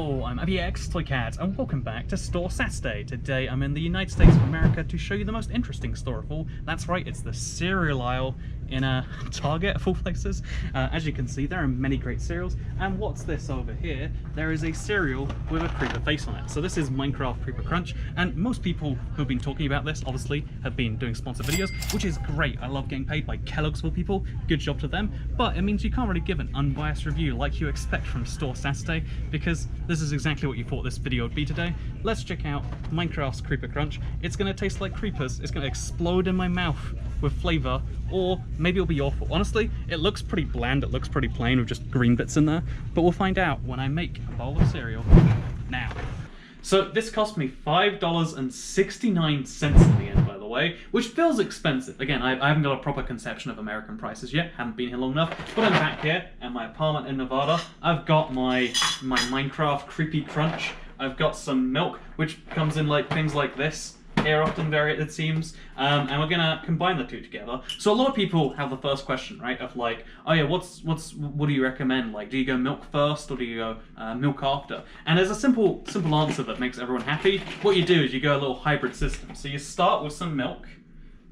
Hello, I'm Toycats and welcome back to Store Saturday. Today I'm in the United States of America to show you the most interesting store of all. That's right, it's the cereal aisle in a Target of all places. As you can see, there are many great cereals. And what's this over here? There is a cereal with a creeper face on it. So this is Minecraft Creeper Crunch, and most people who've been talking about this obviously have been doing sponsored videos, which is great. I love getting paid by Kellogg's for people. Good job to them. But it means you can't really give an unbiased review like you expect from Store Saturday, because this is exactly what you thought this video would be today. Let's check out Minecraft's Creeper Crunch. It's going to taste like creepers. It's going to explode in my mouth with flavour, or maybe it'll be awful. Honestly, it looks pretty bland, it looks pretty plain with just green bits in there, but we'll find out when I make a bowl of cereal now. So this cost me $5.69 in the end, by the way, which feels expensive. Again, I haven't got a proper conception of American prices yet, haven't been here long enough, but I'm back here at my apartment in Nevada. I've got my Minecraft Creepy Crunch. I've got some milk, which comes in like things like this. Here often vary, it seems, and we're gonna combine the two together. So a lot of people have the first question, right, of like, oh yeah, what do you recommend? Like, do you go milk first or do you go milk after? And there's a simple answer that makes everyone happy. What you do is you go a little hybrid system. So you start with some milk,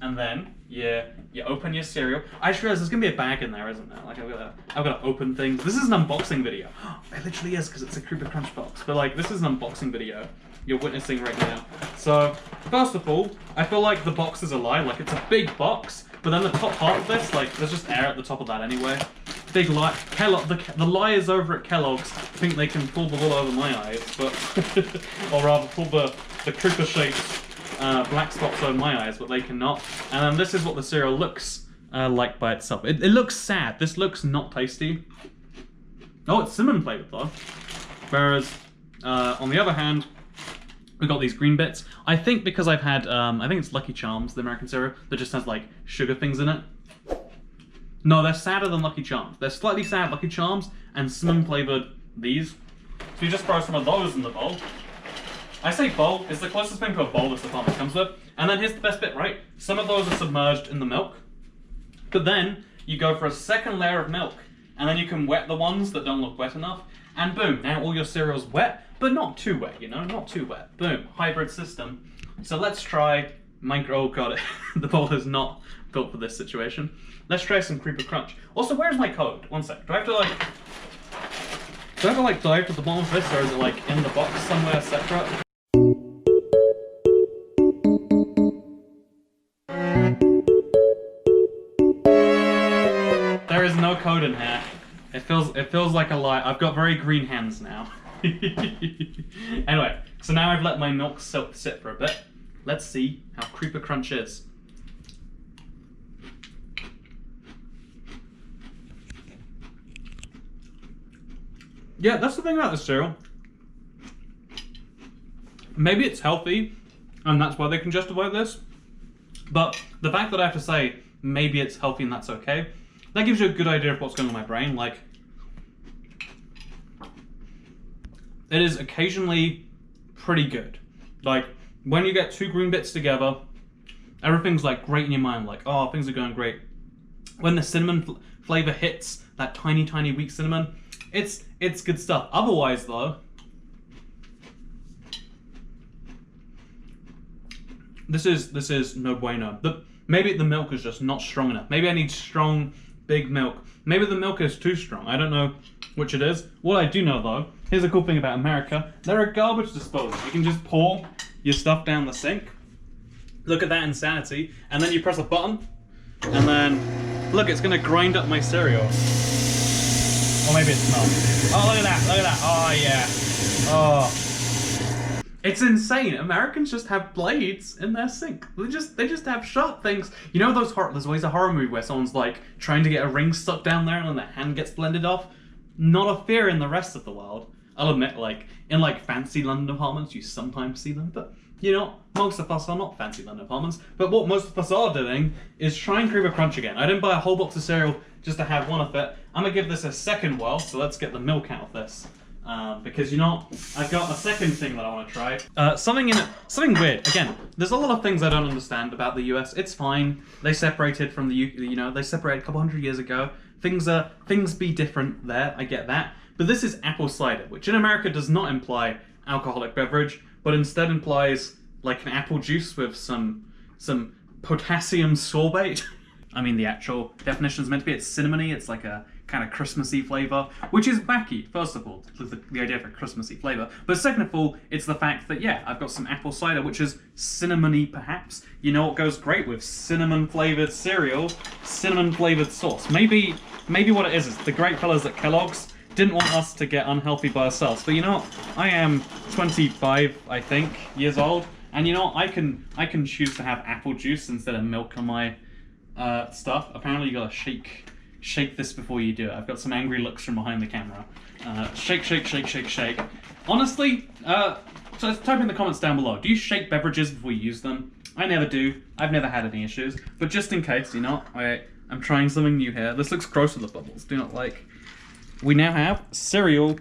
and then you open your cereal. I just realized there's gonna be a bag in there, isn't there? Like I've got to open things. This is an unboxing video. It literally is, because it's a Creeper Crunch box. But like, this is an unboxing video you're witnessing right now. So first of all, I feel like the box is a lie. Like, it's a big box, but then the top part of this, like, there's just air at the top of that anyway. Big lie. The liars over at Kellogg's think they can pull the wool over my eyes, but or rather pull the creeper shaped black spots over my eyes, but they cannot. And then this is what the cereal looks like by itself. It looks sad. This looks not tasty. Oh, it's cinnamon flavored though. Whereas on the other hand, we got these green bits. I think because I've had, I think it's Lucky Charms, the American cereal, that just has like sugar things in it. No, they're sadder than Lucky Charms. They're slightly sad Lucky Charms and cinnamon flavored these. So you just throw some of those in the bowl. I say bowl, it's the closest thing to a bowl this department comes with. And then here's the best bit, right? Some of those are submerged in the milk, but then you go for a second layer of milk, and then you can wet the ones that don't look wet enough, and boom, now all your cereal's wet, but not too wet, you know, not too wet. Boom, hybrid system. So let's try oh god, the bowl is not built for this situation. Let's try some Creeper Crunch. Also, where's my code? One sec, do I have to dive to the bottom of this, or is it like in the box somewhere separate? There is no code in here. It feels like a lie. I've got very green hands now. Anyway, so now I've let my milk sit for a bit. Let's see how Creeper Crunch is. Yeah, that's the thing about this cereal. Maybe it's healthy, and that's why they can justify this. But the fact that I have to say, maybe it's healthy and that's okay, that gives you a good idea of what's going on in my brain. Like, it is occasionally pretty good. Like, when you get two green bits together, everything's like great in your mind. Like, oh, things are going great. When the cinnamon flavor hits, that tiny, tiny weak cinnamon, it's good stuff. Otherwise, though, this is no bueno. Maybe the milk is just not strong enough. Maybe I need strong, big milk. Maybe the milk is too strong. I don't know which it is. What I do know, though, here's a cool thing about America. There are garbage disposals. You can just pour your stuff down the sink. Look at that insanity. And then you press a button, and then, look, it's gonna grind up my cereal. Or maybe it's not. Oh, look at that, look at that. Oh, yeah. Oh. It's insane. Americans just have blades in their sink. They just have sharp things. You know those there's always a horror movie where someone's like trying to get a ring stuck down there and then their hand gets blended off? Not a fear in the rest of the world. I'll admit, like, in like fancy London apartments, you sometimes see them, but you know, most of us are not fancy London apartments. But what most of us are doing is trying Creeper Crunch again. I didn't buy a whole box of cereal just to have one of it. I'm gonna give this a second whirl, so let's get the milk out of this. Because, you know, I've got a second thing that I want to try. Something weird. Again, there's a lot of things I don't understand about the US. It's fine. They separated from the UK, you know, they separated a couple hundred years ago. Things be different there, I get that. But this is apple cider, which in America does not imply alcoholic beverage, but instead implies like an apple juice with some potassium sorbate. I mean, the actual definition is meant to be it's cinnamony. It's like a kind of Christmassy flavor, which is wacky, first of all, the idea of a Christmassy flavor. But second of all, it's the fact that, yeah, I've got some apple cider, which is cinnamony, perhaps. You know what goes great with cinnamon-flavored cereal? Cinnamon-flavored sauce. Maybe what it is the great fellas at Kellogg's didn't want us to get unhealthy by ourselves. But you know what? I am 25, I think, years old, and you know what? I can choose to have apple juice instead of milk on my stuff. Apparently you gotta shake this before you do it. I've got some angry looks from behind the camera. Shake, shake, shake, shake, shake. Honestly, so type in the comments down below. Do you shake beverages before you use them? I never do. I've never had any issues. But just in case, you know, I'm trying something new here. This looks gross with the bubbles. Do not like. We now have cereal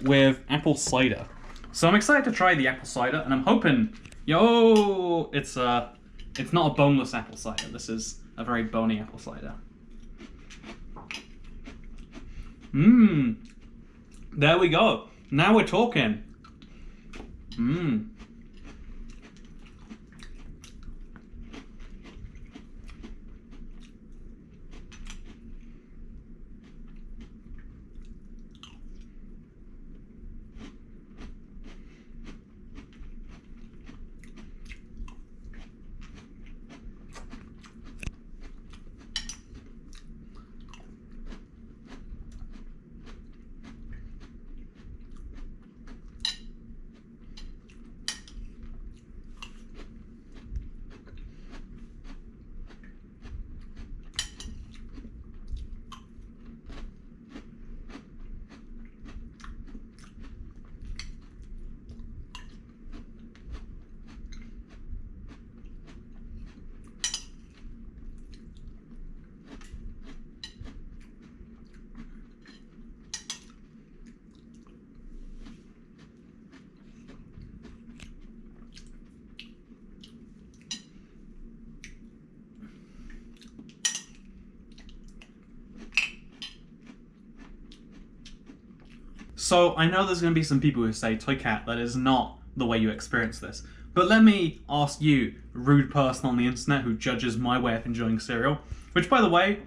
with apple cider. So I'm excited to try the apple cider, and I'm hoping, yo, it's not a boneless apple cider. This is a very bony apple cider. There we go. Now we're talking. So I know there's going to be some people who say, Toycat, that is not the way you experience this. But let me ask you, rude person on the internet who judges my way of enjoying cereal, which, by the way,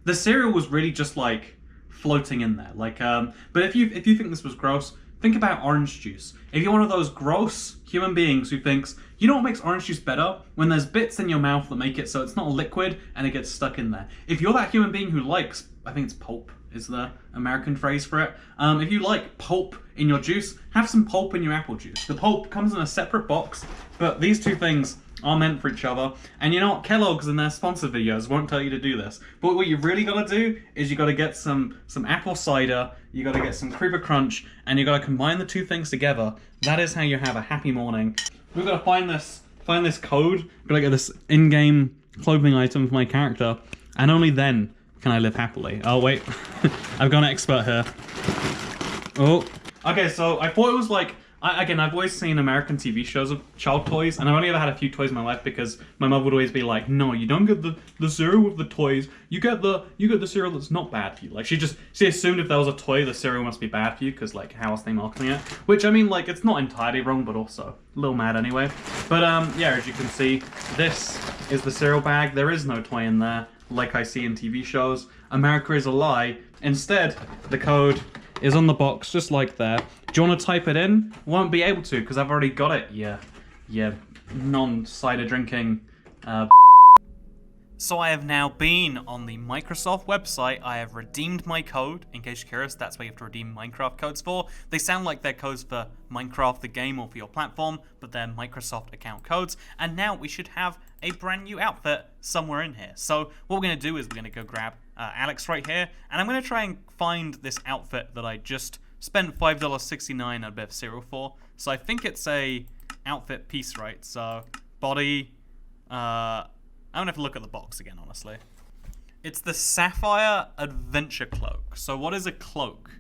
the cereal was really just like floating in there. Like, but if you think this was gross, think about orange juice. If you're one of those gross human beings who thinks, you know what makes orange juice better? When there's bits in your mouth that make it so it's not liquid and it gets stuck in there. If you're that human being who likes, I think it's pulp is the American phrase for it. If you like pulp in your juice, have some pulp in your apple juice. The pulp comes in a separate box, but these two things are meant for each other. And you know what? Kellogg's in their sponsor videos won't tell you to do this. But what you really gotta do is you gotta get some apple cider, you gotta get some Creeper Crunch, and you gotta combine the two things together. That is how you have a happy morning. We've gotta find this code, gotta get this in-game clothing item for my character, and only then can I live happily. Oh wait, I've got an expert here. Oh, okay, so I thought it was like, again, I've always seen American TV shows of child toys, and I've only ever had a few toys in my life because my mother would always be like, no, you don't get the cereal with the toys, you get the cereal that's not bad for you. Like, she assumed if there was a toy, the cereal must be bad for you, because like, how else are they marketing it? Which, I mean, like, it's not entirely wrong, but also a little mad anyway. But yeah, as you can see, this is the cereal bag. There is no toy in there, like I see in TV shows. America is a lie. Instead, the code is on the box, just like there. Do you want to type it in? Won't be able to, because I've already got it. Yeah, non-cider drinking. So I have now been on the Microsoft website. I have redeemed my code. In case you're curious, that's what you have to redeem Minecraft codes for. They sound like they're codes for Minecraft the game or for your platform, but they're Microsoft account codes. And now we should have a brand new outfit somewhere in here. So what we're going to do is we're going to go grab Alex right here, and I'm going to try and find this outfit that I just spent $5.69 on a bit of cereal for. So I think it's a outfit piece, right? So body, I'm gonna have to look at the box again, honestly. It's the Sapphire Adventure Cloak. So what is a cloak?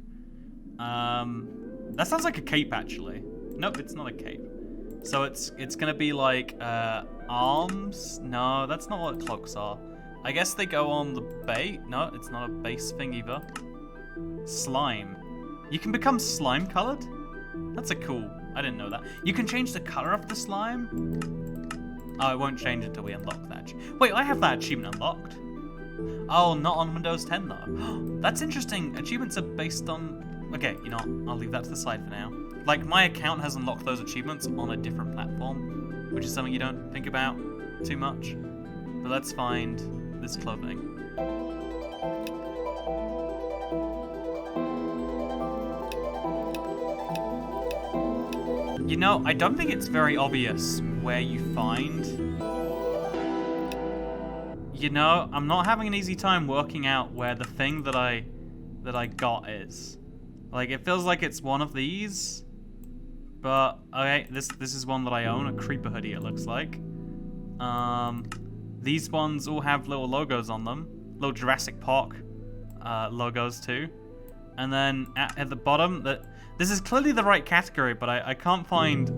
That sounds like a cape, actually. Nope, it's not a cape. So it's gonna be like arms? No, that's not what cloaks are. I guess they go on the base. No, it's not a base thing either. Slime. You can become slime colored? That's a cool... I didn't know that. You can change the color of the slime? Oh, it won't change until we unlock that. Wait, I have that achievement unlocked. Oh, not on Windows 10 though. That's interesting. Achievements are based on... Okay, you know what? I'll leave that to the side for now. Like, my account has unlocked those achievements on a different platform, which is something you don't think about too much. But let's find this clothing. You know, I don't think it's very obvious where you find... You know, I'm not having an easy time working out where the thing that I got is. Like, it feels like it's one of these. But, okay, this is one that I own, a creeper hoodie it looks like. These ones all have little logos on them. Little Jurassic Park logos too. And then at the bottom, this is clearly the right category, but I can't find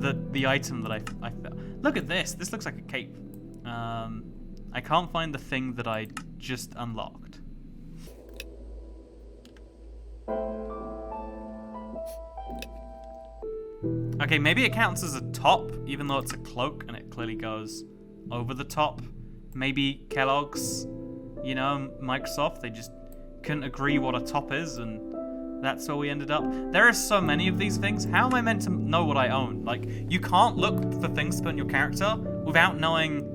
the item that I found. Look at this. This looks like a cape. I can't find the thing that I just unlocked. Okay, maybe it counts as a top, even though it's a cloak and it clearly goes over the top. Maybe Kellogg's, you know, Microsoft, they just couldn't agree what a top is, and that's where we ended up. There are so many of these things. How am I meant to know what I own? Like, you can't look for things to put in your character without knowing,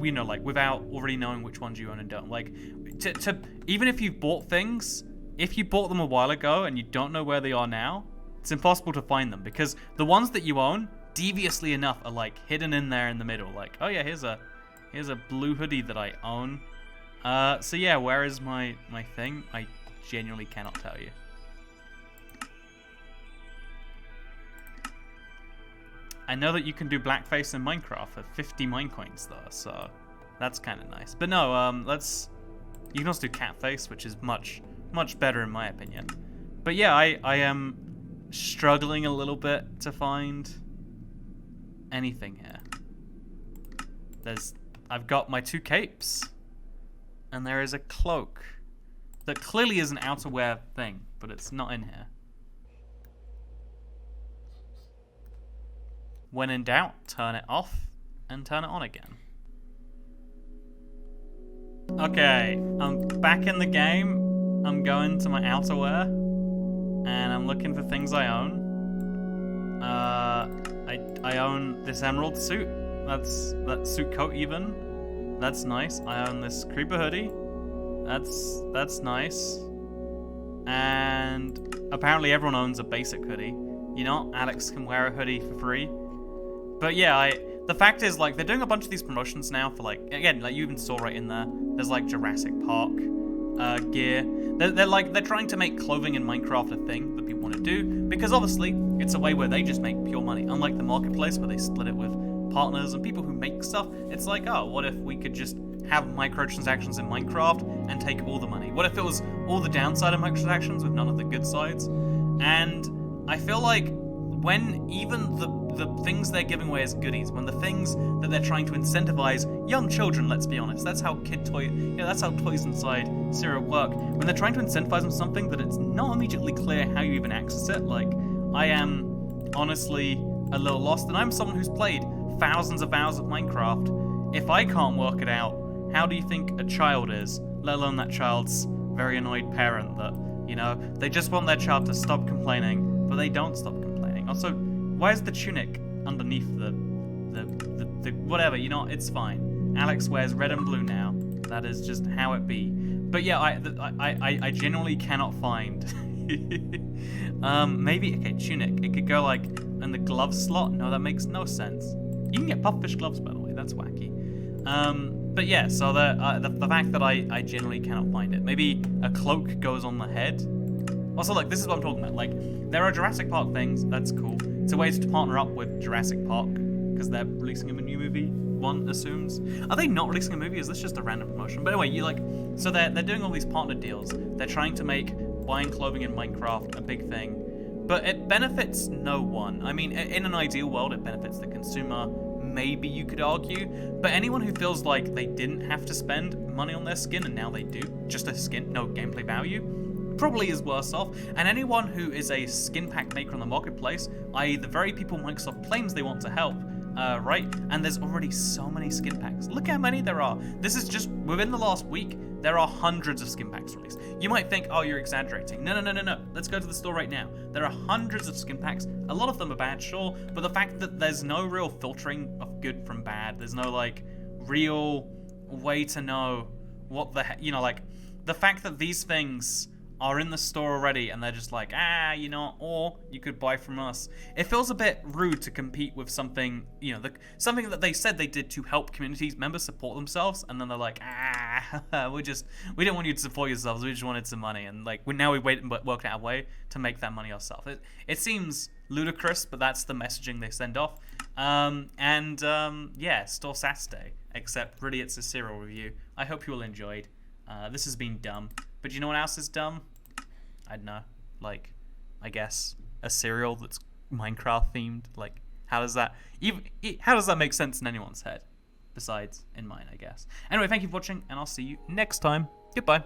you know, like, without already knowing which ones you own and don't. Like, even if you've bought things, if you bought them a while ago and you don't know where they are now, it's impossible to find them, because the ones that you own, deviously enough, are like hidden in there in the middle. Like, oh yeah, here's a blue hoodie that I own. So yeah, where is my thing? I genuinely cannot tell you. I know that you can do blackface in Minecraft for 50 mine coins though, so that's kind of nice. But no, you can also do catface, which is much better in my opinion. But yeah, I am struggling a little bit to find anything here. I've got my 2 capes, and there is a cloak that clearly is an outerwear thing, but it's not in here. When in doubt, turn it off and turn it on again. Okay, I'm back in the game. I'm going to my outerwear, and I'm looking for things I own. I own this emerald suit. That suit coat even. That's nice. I own this creeper hoodie. That's nice. And apparently everyone owns a basic hoodie. You know, Alex can wear a hoodie for free. But yeah, the fact is, like, they're doing a bunch of these promotions now for, like, again, like you even saw right in there. There's like Jurassic Park gear. They're trying to make clothing in Minecraft a thing that people want to do, because obviously it's a way where they just make pure money. Unlike the marketplace where they split it with partners and people who make stuff, it's like, oh, what if we could just have microtransactions in Minecraft and take all the money? What if it was all the downside of microtransactions with none of the good sides? And I feel like when even the things they're giving away as goodies, when the things that they're trying to incentivize young children, let's be honest, that's how that's how toys inside cereal work. When they're trying to incentivize them something that it's not immediately clear how you even access it, like, I am honestly a little lost, and I'm someone who's played thousands of hours of Minecraft. If I can't work it out, how do you think a child is, let alone that child's very annoyed parent that, you know, they just want their child to stop complaining, but they don't stop complaining. Also, why is the tunic underneath the whatever, you know, it's fine. Alex wears red and blue now. That is just how it be. But yeah, I genuinely cannot find. Maybe, okay, tunic. It could go like in the glove slot. No, that makes no sense. You can get pufferfish gloves, by the way. That's wacky. But yeah, so the fact that I generally cannot find it. Maybe a cloak goes on the head. Also, look, this is what I'm talking about. Like, there are Jurassic Park things. That's cool. It's a way to partner up with Jurassic Park because they're releasing a new movie. One assumes. Are they not releasing a movie? Is this just a random promotion? But anyway, so they're doing all these partner deals. They're trying to make buying clothing in Minecraft a big thing, but it benefits no one. I mean, in an ideal world, it benefits the consumer. Maybe you could argue, but anyone who feels like they didn't have to spend money on their skin and now they do, just a skin, no gameplay value, probably is worse off, and anyone who is a skin pack maker on the marketplace, i.e. the very people Microsoft claims they want to help, right? And there's already so many skin packs. Look how many there are. This is just within the last week. There are hundreds of skin packs released. You might think, oh, you're exaggerating. No. Let's go to the store right now. There are hundreds of skin packs. A lot of them are bad, sure, but the fact that there's no real filtering of good from bad, there's no like real way to know what the heck, like the fact that these things are in the store already and they're just like, or you could buy from us. It feels a bit rude to compete with something, something that they said they did to help communities members support themselves, and then they're like, we didn't want you to support yourselves, we just wanted some money, and like now we wait and work out a way to make that money ourselves. It seems ludicrous, but that's the messaging they send off. Store Saturday, except really it's a cereal review. I hope you all enjoyed. This has been dumb. But you know what else is dumb? I don't know. Like, I guess a cereal that's Minecraft themed. Like, how does that make sense in anyone's head? Besides in mine, I guess. Anyway, thank you for watching, and I'll see you next time. Goodbye.